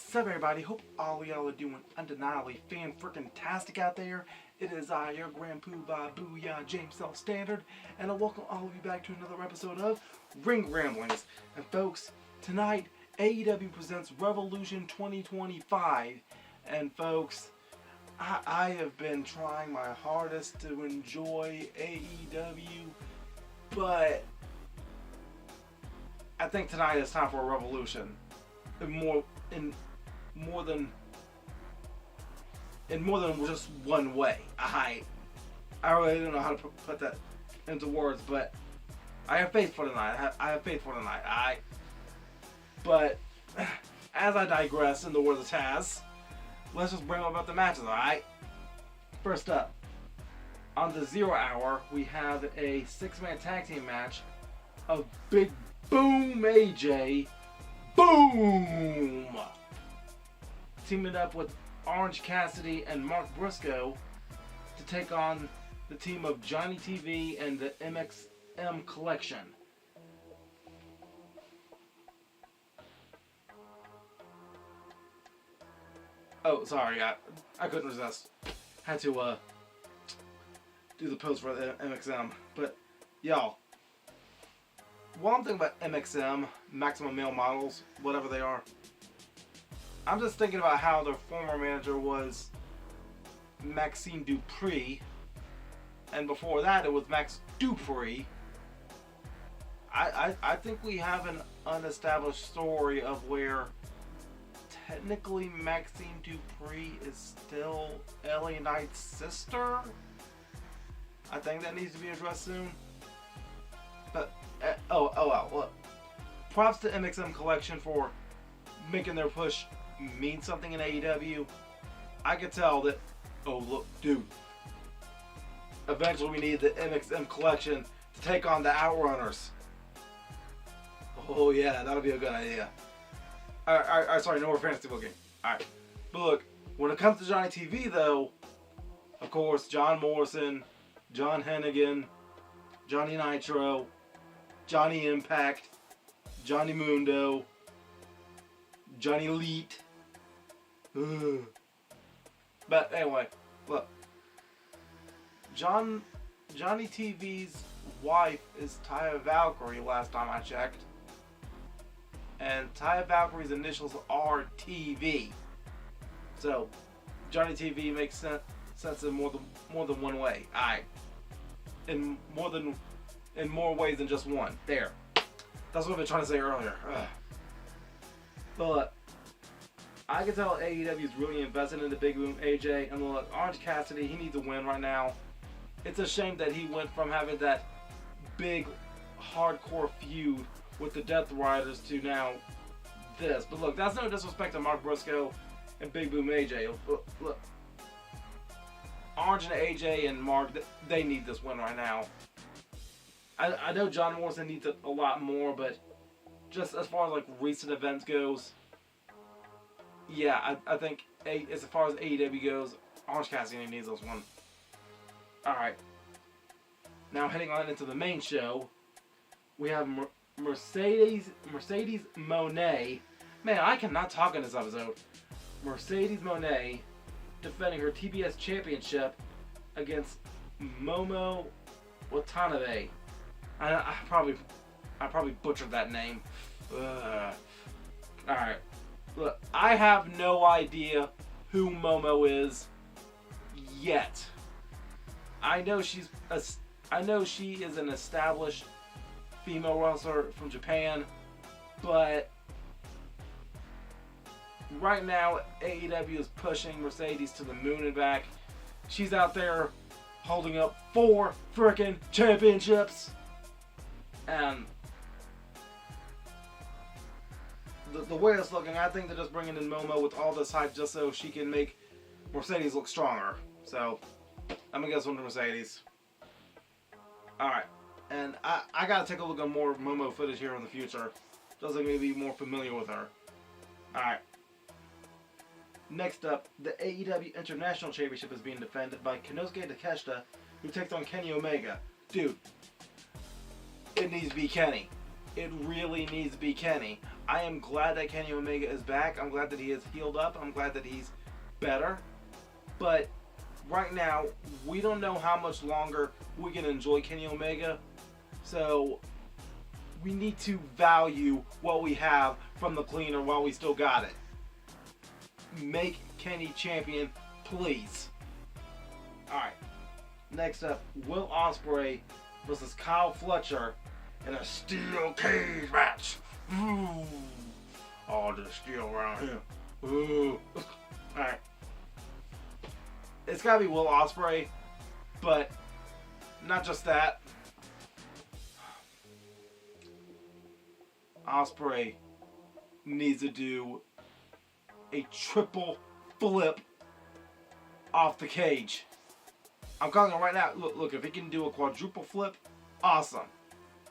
What's up, everybody? Hope all y'all are doing undeniably fan-freaking-tastic out there. It is I, your Grandpoo Booyah, James SelfStandard, and I welcome all of you back to another episode of Ring Ramblings. And folks, tonight, AEW presents Revolution 2025. And folks, I have been trying my hardest to enjoy AEW, but I think tonight is time for a revolution. In more than just one way. I really don't know how to put that into words, but I have faith for tonight. I have faith for tonight. But as I digress, in the words of Taz, let's just bring up about the matches. All right. First up, on the 0 hour, we have a 6-man tag team match of Big Boom AJ. Boom! Teaming up with Orange Cassidy and Mark Briscoe to take on the team of Johnny TV and the MXM Collection. Oh, sorry, I couldn't resist. Had to do the post for the MXM. But, y'all, one thing about MXM, Maximum Male Models, whatever they are, I'm just thinking about how their former manager was Maxine Dupree, and before that it was Max Dupree. I think we have an unestablished story of where technically Maxine Dupree is still LA Knight's sister. I think that needs to be addressed soon. But well, props to MXM Collection for making their push mean something in AEW. I could tell that, oh look, dude, eventually we need the MXM Collection to take on the Outrunners. Oh yeah, that'll be a good idea. Alright, sorry, no more fantasy booking. Alright, but look, when it comes to Johnny TV though, of course, John Morrison, John Hennigan, Johnny Nitro, Johnny Impact, Johnny Mundo, Johnny Elite. Ugh. But anyway, look. Johnny TV's wife is Taya Valkyrie last time I checked. And Taya Valkyrie's initials are TV. So, Johnny TV makes sense in more than one way. In more ways than just one. There. That's what I've been trying to say earlier. Ugh. But I can tell AEW is really invested in the Big Boom AJ. And look, Orange Cassidy, he needs a win right now. It's a shame that he went from having that big, hardcore feud with the Death Riders to now this. But look, that's no disrespect to Mark Briscoe and Big Boom AJ. Look. Orange and AJ and Mark, they need this win right now. I know John Morrison needs it a lot more, but just as far as like recent events goes, yeah, I think as far as AEW goes, Orange Cassidy needs this one. Alright. Now heading on into the main show, we have Mercedes Moné. Man, I cannot talk in this episode. Mercedes Moné defending her TBS championship against Momo Watanabe. I probably butchered that name. Alright. Look, I have no idea who Momo is yet. I know she is an established female wrestler from Japan, but right now AEW is pushing Mercedes to the moon and back. She's out there holding up 4 frickin' championships. And the way it's looking, I think they're just bringing in Momo with all this hype just so she can make Mercedes look stronger. So, I'm going to guess one to Mercedes. Alright. And I got to take a look at more Momo footage here in the future. Just so I can be more familiar with her. Alright. Next up, the AEW International Championship is being defended by Konosuke Takeshita, who takes on Kenny Omega. Dude. It needs to be Kenny. It really needs to be Kenny. I am glad that Kenny Omega is back. I'm glad that he is healed up. I'm glad that he's better. But right now, we don't know how much longer we can enjoy Kenny Omega. So we need to value what we have from the cleaner while we still got it. Make Kenny champion, please. Alright. Next up, Will Ospreay versus Kyle Fletcher in a steel cage match. Ooh. All the steel around here. Ooh. Alright. It's gotta be Will Ospreay, but not just that. Ospreay needs to do a triple flip off the cage. I'm calling it right now. Look, if he can do a quadruple flip, awesome.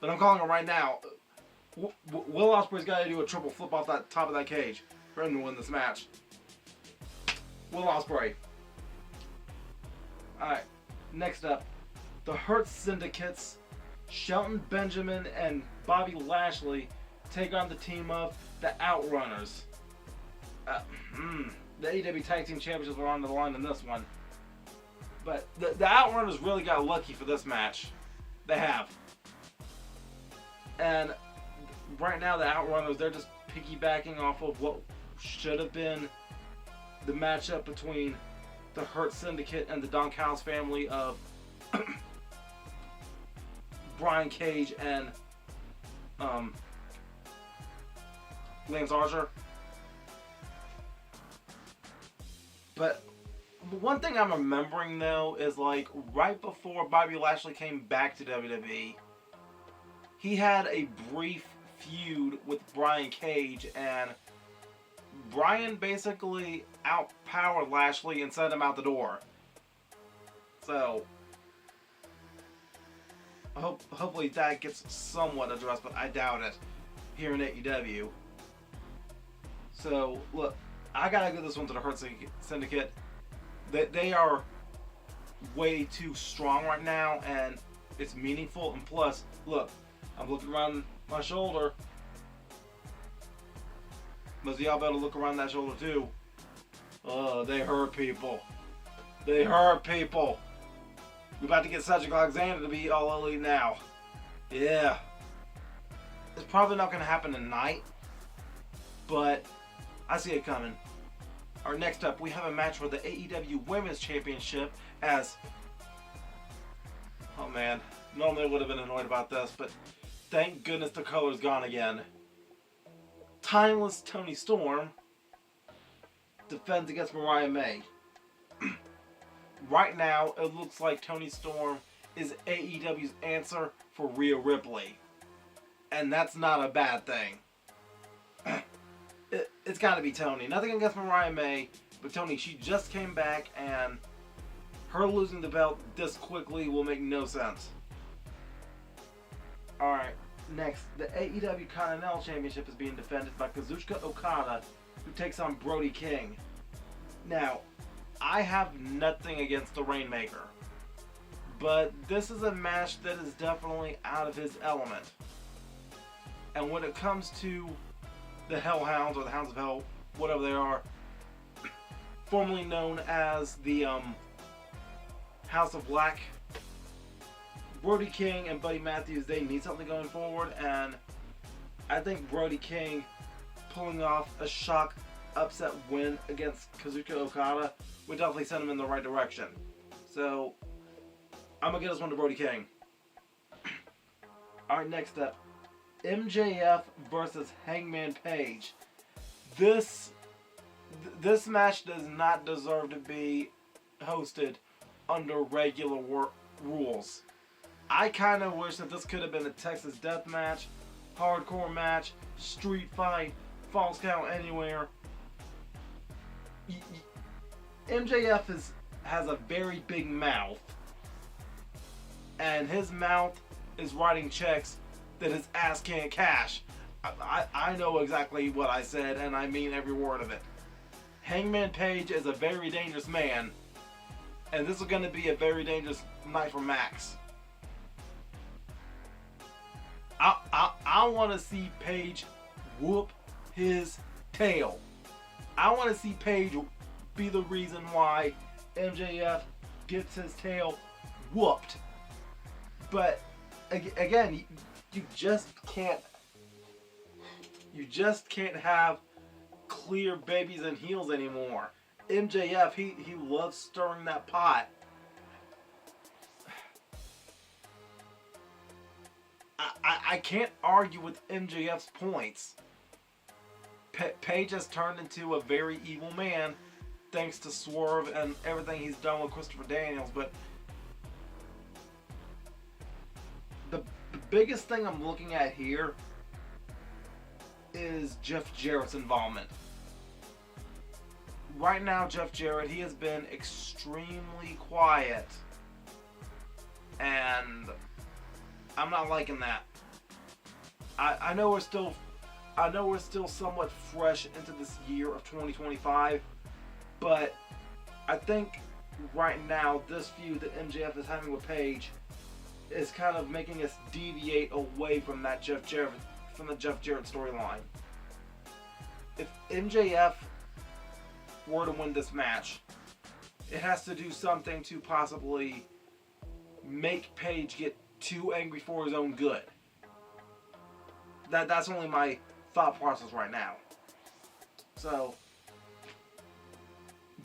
But I'm calling it right now. Will Ospreay's got to do a triple flip off that top of that cage for him to win this match. Will Ospreay. Alright, next up, the Hurt Syndicates, Shelton Benjamin and Bobby Lashley take on the team of the Outrunners. The AEW Tag Team Championships are on the line in this one. But the Outrunners really got lucky for this match. They have. And right now the Outrunners, they're just piggybacking off of what should have been the matchup between the Hurt Syndicate and the Don Callis family of Brian Cage and Lance Archer. But one thing I'm remembering though is like right before Bobby Lashley came back to WWE, he had a brief feud with Brian Cage, and Brian basically outpowered Lashley and sent him out the door. So hopefully that gets somewhat addressed, but I doubt it here in AEW. So look, I gotta give this one to the Hurt Syndicate. They are way too strong right now, and it's meaningful. And plus, look, I'm looking around my shoulder. Most of y'all better look around that shoulder too. They hurt people. They hurt people. We're about to get Cedric Alexander to be all elite now. Yeah. It's probably not going to happen tonight, but I see it coming. Alright, next up, we have a match for the AEW Women's Championship as... Oh man, normally I would have been annoyed about this, but thank goodness the color's gone again. Timeless Toni Storm defends against Mariah May. Right now, it looks like Toni Storm is AEW's answer for Rhea Ripley. And that's not a bad thing. It's got to be Toni. Nothing against Mariah May, but Toni, she just came back, and her losing the belt this quickly will make no sense. Alright, next, the AEW Continental Championship is being defended by Kazuchika Okada, who takes on Brody King. Now, I have nothing against the Rainmaker, but this is a match that is definitely out of his element. And when it comes to the Hellhounds, or the Hounds of Hell, whatever they are, formerly known as the House of Black, Brody King and Buddy Matthews, they need something going forward, and I think Brody King pulling off a shock upset win against Kazuchika Okada would definitely send him in the right direction. So, I'm going to get this one to Brody King. Alright, next up, MJF versus Hangman Page. This match does not deserve to be hosted under regular rules. I kind of wish that this could have been a Texas Death Match, hardcore match, street fight, falls count anywhere. MJF has a very big mouth, and his mouth is writing checks that his ass can't cash. I know exactly what I said, and I mean every word of it. Hangman Page is a very dangerous man, and this is going to be a very dangerous night for Max. I want to see Page whoop his tail. I want to see Paige be the reason why MJF gets his tail whooped. But again, you just can't have clear babies and heels anymore. MJF, he loves stirring that pot. I can't argue with MJF's points. Paige has turned into a very evil man thanks to Swerve and everything he's done with Christopher Daniels, but the biggest thing I'm looking at here is Jeff Jarrett's involvement. Right now, Jeff Jarrett, he has been extremely quiet, and I'm not liking that. I know we're still somewhat fresh into this year of 2025, but I think right now this feud that MJF is having with Paige is kind of making us deviate away from that Jeff Jarrett storyline. If MJF were to win this match, it has to do something to possibly make Paige get too angry for his own good. That's only my thought process right now. So,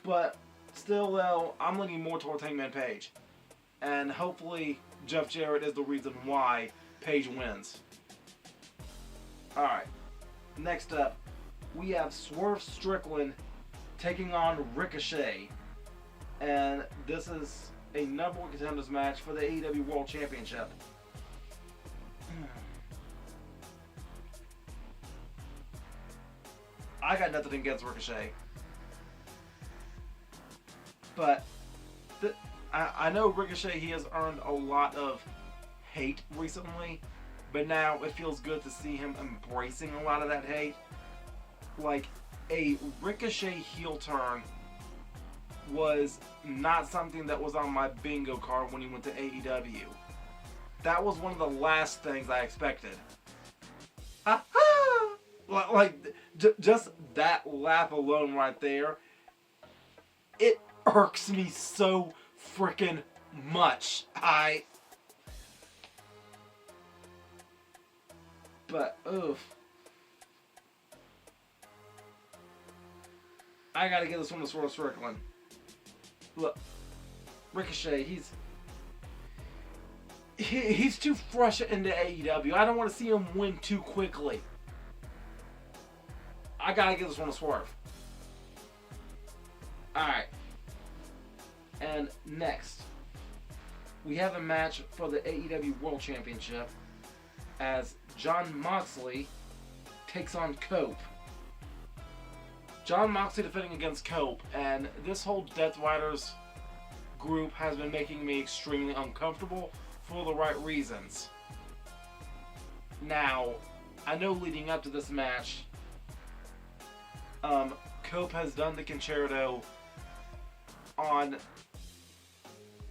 but still though, I'm leaning more towards Hangman Page. And hopefully Jeff Jarrett is the reason why Paige wins. Alright, next up, we have Swerve Strickland taking on Ricochet. And this is a number one contenders match for the AEW World Championship. I got nothing against Ricochet. But I know Ricochet, he has earned a lot of hate recently. But now it feels good to see him embracing a lot of that hate. Like, a Ricochet heel turn was not something that was on my bingo card when he went to AEW. That was one of the last things I expected. Like, just that laugh alone right there, it irks me so freaking much. But, oof. I gotta give this one to Swerve Strickland. Look, Ricochet, he's too fresh into AEW. I don't want to see him win too quickly. I gotta give this one to Swerve. Alright. And next, we have a match for the AEW World Championship as Jon Moxley takes on Cope. Jon Moxley defending against Cope, and this whole Death Riders group has been making me extremely uncomfortable for the right reasons. Now, I know leading up to this match, Cope has done the concerto on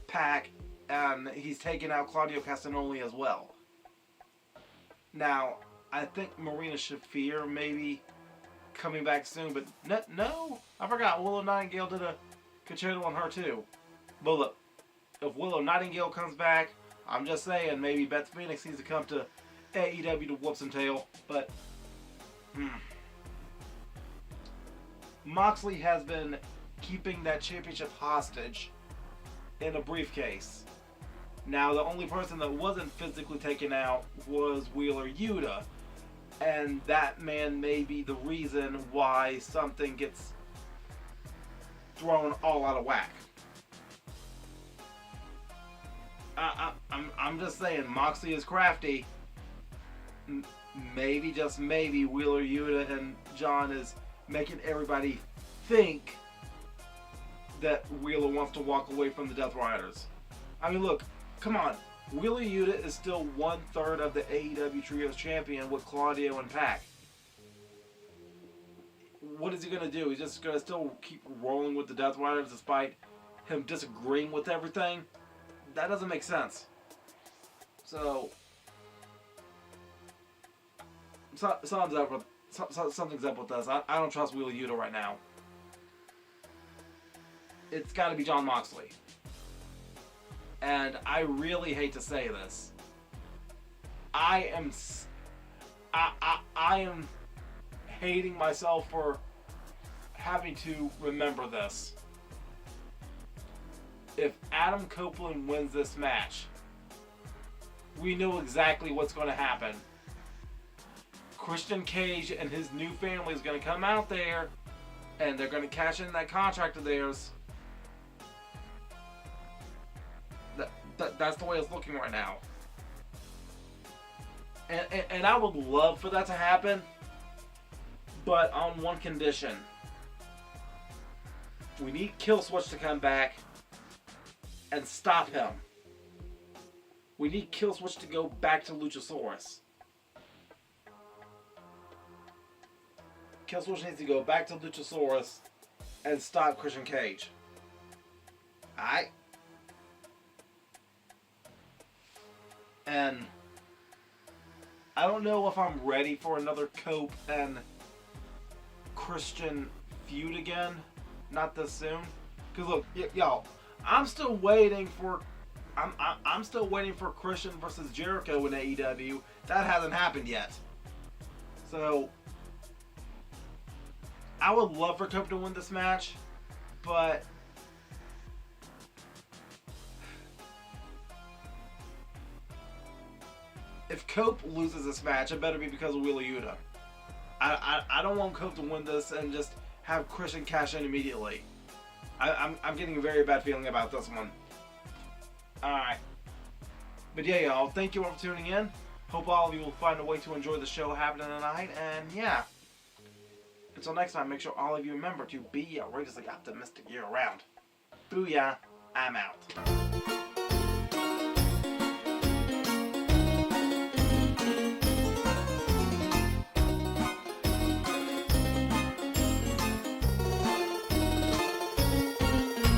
Pac, and he's taken out Claudio Castagnoli as well. Now, I think Marina Shafir may be coming back soon, but no, I forgot Willow Nightingale did a concerto on her too. But look, if Willow Nightingale comes back, I'm just saying maybe Beth Phoenix needs to come to AEW to whoop some tail. But Moxley has been keeping that championship hostage in a briefcase. Now, the only person that wasn't physically taken out was Wheeler Yuta, and that man may be the reason why something gets thrown all out of whack. I'm just saying, Moxley is crafty. Maybe, just maybe, Wheeler Yuta and John is making everybody think that Wheeler wants to walk away from the Death Riders. I mean, look, come on. Wheeler Yuta is still 1/3 of the AEW Trios champion with Claudio and Pac. What is he going to do? He's just going to still keep rolling with the Death Riders despite him disagreeing with everything? That doesn't make sense. So, thumbs up something's up with this. I don't trust Wheeler Yuta right now. It's got to be Jon Moxley. And I really hate to say this. I am hating myself for having to remember this. If Adam Copeland wins this match, we know exactly what's going to happen. Christian Cage and his new family is going to come out there, and they're going to cash in that contract of theirs. That's the way it's looking right now. And I would love for that to happen, but on one condition. We need Killswitch to come back and stop him. We need Killswitch to go back to Luchasaurus. Killswitch needs to go back to Luchasaurus and stop Christian Cage. Alright? And I don't know if I'm ready for another Cope and Christian feud again. Not this soon. Cause look, y'all, I'm still waiting for Christian versus Jericho in AEW. That hasn't happened yet. So I would love for Cope to win this match, but if Cope loses this match, it better be because of Wheeler Yuta. I don't want Cope to win this and just have Christian cash in immediately. I'm getting a very bad feeling about this one. Alright. But yeah, y'all, thank you all for tuning in. Hope all of you will find a way to enjoy the show happening tonight. And yeah, until next time, make sure all of you remember to be outrageously optimistic year round. Booyah, I'm out.